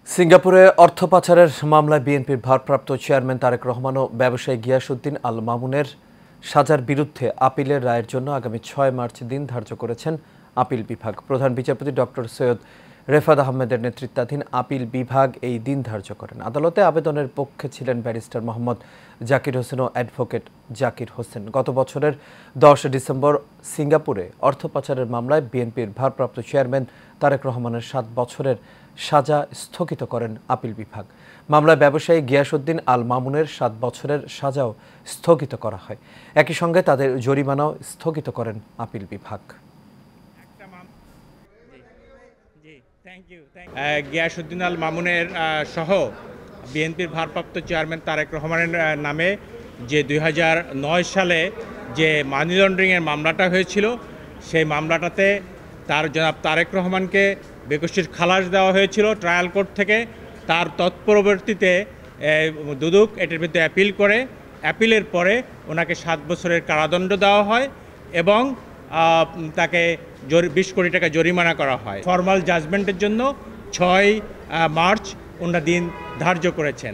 সিঙ্গাপুরে অর্থ পাচারের মামলায় বিএনপির ভারপ্রাপ্ত চেয়ারম্যান তারেক রহমান ও ব্যবসায়ী গিয়াসউদ্দিন আল মামুনের সাজার বিরুদ্ধে আপিলের রায়ের জন্য আগামী ৬ মার্চ দিন ধার্য করেছেন আপিল বিভাগ। প্রধান বিচারপতি ডক্টর সৈয়দ রেফাত আহমেদের নেতৃত্বাধীন আপিল বিভাগ এই দিন ধার্য করেন। আদালতে আবেদনের পক্ষে ছিলেন ব্যারিস্টার মোহাম্মদ জাকির হোসেন ও অ্যাডভোকেট জাকির হোসেন। গত বছরের ১০ ডিসেম্বর সিঙ্গাপুরে অর্থ পাচারের মামলায় বিএনপির ভারপ্রাপ্ত চেয়ারম্যান তারেক রহমানের ৭ বছরের সাজা স্থগিত করেন আপিল বিভাগ। মামলায় ব্যবসায়ী গিয়াসউদ্দিন আল মামুনের ৭ বছরের সাজাও স্থগিত করা হয়। একই সঙ্গে তাদের জরিমানাও স্থগিত করেন আপিল বিভাগ। গিয়াসউদ্দিন আল মামুনের সহ বিএনপির ভারপ্রাপ্ত চেয়ারম্যান তারেক রহমানের নামে যে ২০০৯ সালে যে মানি লন্ডারিংয়ের মামলাটা হয়েছিল, সেই মামলাটাতে জনাব তারেক রহমানকে বেকসুর খালাস দেওয়া হয়েছিল ট্রায়াল কোর্ট থেকে। তার তৎপরবর্তীতে দুদক এটার বিরুদ্ধে অ্যাপিল করে, অ্যাপিলের পরে ওনাকে ৭ বছরের কারাদণ্ড দেওয়া হয় এবং তাকে ২০ কোটি টাকা জরিমানা করা হয়। ফর্মাল জাজমেন্টের জন্য ৬ মার্চ ওনারা দিন ধার্য করেছেন।